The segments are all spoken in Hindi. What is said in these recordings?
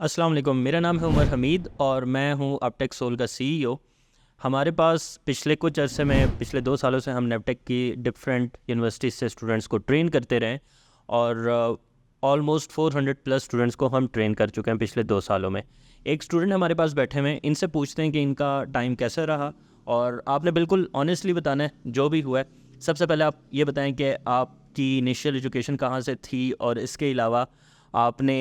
अस्सलाम वालेकुम। मेरा नाम है उमर हमीद और मैं हूँ अपटेक सोल का सीईओ। हमारे पास पिछले 2 सालों से हम नेपटेक की डिफरेंट यूनिवर्सिटीज़ से स्टूडेंट्स को ट्रेन करते रहे और ऑलमोस्ट 400 प्लस स्टूडेंट्स को हम ट्रेन कर चुके हैं पिछले 2 सालों में। एक स्टूडेंट हमारे पास बैठे हुए हैं, इनसे पूछते हैं कि इनका टाइम कैसा रहा और आपने बिल्कुल ऑनेस्टली बताना है जो भी हुआ है। सबसे पहले आप ये बताएं कि आपकी इनिशियल एजुकेशन कहाँ से थी और इसके अलावा आपने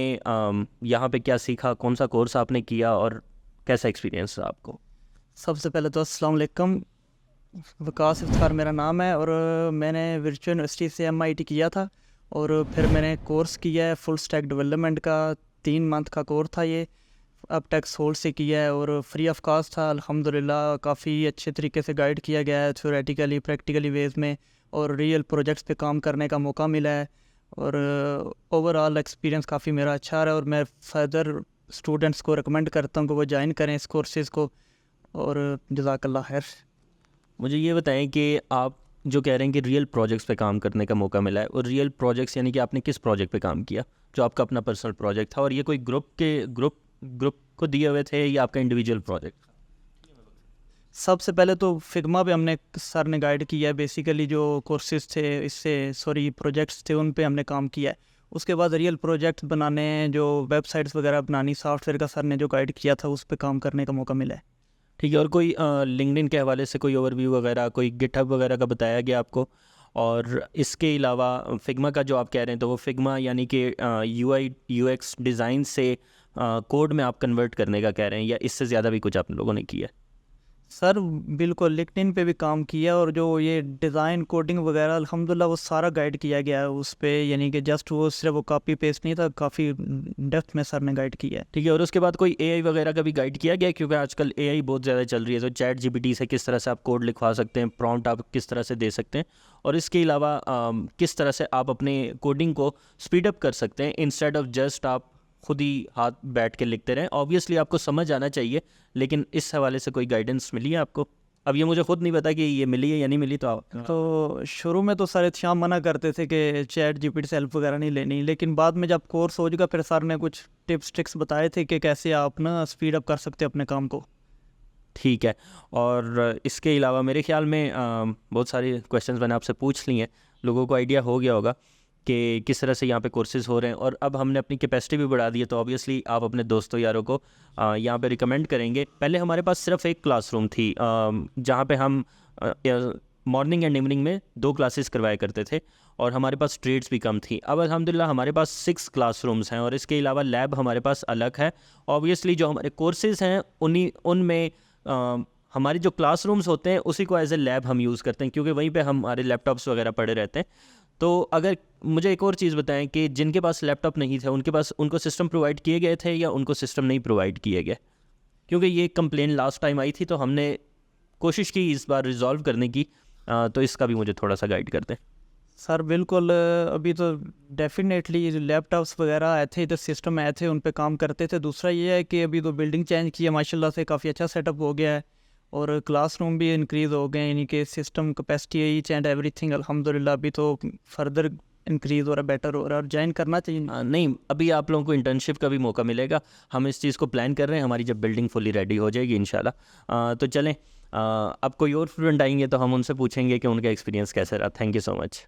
यहाँ पे क्या सीखा, कौन सा कोर्स आपने किया और कैसा एक्सपीरियंस रहा आपको? सबसे पहले तो अस्सलाम वालेकुम। वकास इफ्तार मेरा नाम है और मैंने वर्चुअल यूनिवर्सिटी से MIT किया था और फिर मैंने कोर्स किया है फुल स्टैक डेवलपमेंट का। 3 मंथ का कोर्स था ये। अब टेक सोल से किया है और फ्री ऑफ कॉस्ट था। अल्हम्दुलिल्लाह काफ़ी अच्छे तरीके से गाइड किया गया है थ्योरेटिकली प्रैक्टिकली वेज में, और रियल प्रोजेक्ट्स पे काम करने का मौका मिला है और ओवरऑल एक्सपीरियंस काफ़ी मेरा अच्छा रहा और मैं फर्दर स्टूडेंट्स को रिकमेंड करता हूँ कि वो ज्वाइन करें इस कोर्सेज़ को। और जज़ाकल्लाह खैर। मुझे ये बताएं कि आप जो कह रहे हैं कि रियल प्रोजेक्ट्स पे काम करने का मौका मिला है, और रियल प्रोजेक्ट्स यानी कि आपने किस प्रोजेक्ट पे काम किया जो आपका अपना पर्सनल प्रोजेक्ट था, और ये कोई ग्रुप को दिए हुए थे या आपका इंडिविजुअल प्रोजेक्ट? सबसे पहले तो फिग्मा पे हमने सर ने गाइड किया है। बेसिकली जो कोर्सेज थे प्रोजेक्ट्स थे उन पे हमने काम किया है। उसके बाद रियल प्रोजेक्ट्स बनाने, जो वेबसाइट्स वगैरह बनानी, सॉफ्टवेयर का सर ने जो गाइड किया था उस पर काम करने का मौका मिला है। ठीक है। और कोई लिंक्डइन के हवाले से कोई ओवरव्यू वगैरह, कोई गिटहब वगैरह का बताया गया आपको? और इसके अलावा फिग्मा का जो आप कह रहे हैं तो वो फिग्मा यानी कि UI UX डिज़ाइन से कोड में आप कन्वर्ट करने का कह रहे हैं, या इससे ज़्यादा भी कुछ आप लोगों ने किया? सर बिल्कुल लिंक्डइन पे भी काम किया और जो ये डिज़ाइन कोडिंग वगैरह अल्हम्दुलिल्लाह वो सारा गाइड किया गया है उस पे, यानी कि जस्ट वो सिर्फ वो कॉपी पेस्ट नहीं था, काफ़ी डेप्थ में सर ने गाइड किया है। ठीक है। और उसके बाद कोई AI वगैरह का भी गाइड किया गया? क्योंकि आजकल AI बहुत ज़्यादा चल रही है, तो ChatGPT से किस तरह से आप कोड लिखवा सकते हैं, प्रॉम्प्ट आप किस तरह से दे सकते हैं, और इसके अलावा किस तरह से आप अपने कोडिंग को स्पीड अप कर सकते हैं इंस्टेड ऑफ जस्ट आप खुद ही हाथ बैठ के लिखते रहें। ऑब्वियसली आपको समझ आना चाहिए, लेकिन इस हवाले से कोई गाइडेंस मिली है आपको? अब ये मुझे खुद नहीं पता कि ये मिली है या नहीं मिली, तो आप तो शुरू में तो सर इत्शाम मना करते थे कि ChatGPT से हेल्प वगैरह नहीं लेनी, लेकिन बाद में जब कोर्स हो जाएगा फिर सर ने कुछ टिप्स ट्रिक्स बताए थे कि कैसे आप ना स्पीड अप कर सकते हैं अपने काम को। ठीक है। और इसके अलावा मेरे ख्याल में बहुत सारे क्वेश्चंस मैंने आपसे पूछ लिए हैं, लोगों को आइडिया हो गया होगा कि किस तरह से यहाँ पे कोर्सेज़ हो रहे हैं, और अब हमने अपनी कैपेसिटी भी बढ़ा दी है, तो ऑब्वियसली आप अपने दोस्तों यारों को यहाँ पे रिकमेंड करेंगे। पहले हमारे पास सिर्फ एक क्लासरूम थी जहाँ पे हम मॉर्निंग एंड इवनिंग में 2 क्लासेस करवाया करते थे, और हमारे पास स्ट्रेट्स भी कम थी। अब अल्हम्दुलिल्लाह हमारे पास 6 क्लासरूम्स हैं और इसके अलावा लैब हमारे पास अलग है। ऑब्वियसली जो हमारे कोर्सेज़ हैं उनमें हमारे जो क्लासरूम्स होते हैं उसी को एज ए लैब हम यूज़ करते हैं, क्योंकि वहीं पे हमारे लैपटॉप्स वगैरह पड़े रहते हैं। तो अगर मुझे एक और चीज़ बताएं कि जिनके पास लैपटॉप नहीं थे उनको सिस्टम प्रोवाइड किए गए थे या उनको सिस्टम नहीं प्रोवाइड किए गए? क्योंकि ये कंप्लेन लास्ट टाइम आई थी तो हमने कोशिश की इस बार रिजॉल्व करने की, तो इसका भी मुझे थोड़ा सा गाइड कर दें। सर बिल्कुल, अभी तो डेफिनेटली जो लैपटॉप्स वगैरह आए थे, इधर सिस्टम आए थे, उन पे काम करते थे। दूसरा ये है कि अभी तो बिल्डिंग चेंज की है माशाल्लाह से, काफ़ी अच्छा सेटअप हो गया है और क्लासरूम भी इंक्रीज़ हो गए हैं, यानी कि system capacity each and everything अल्हम्दुलिल्लाह अभी तो फर्दर इंक्रीज़ हो रहा है, बेटर हो रहा है और ज्वाइन करना चाहिए। नहीं, अभी आप लोगों को इंटर्नशिप का भी मौका मिलेगा। हम इस चीज़ को प्लान कर रहे हैं, हमारी जब बिल्डिंग फुली रेडी हो जाएगी इंशाल्लाह। तो चलें, अब कोई और स्टूडेंट आएंगे तो हम उनसे पूछेंगे कि उनका एक्सपीरियंस कैसा रहा। Thank you so much.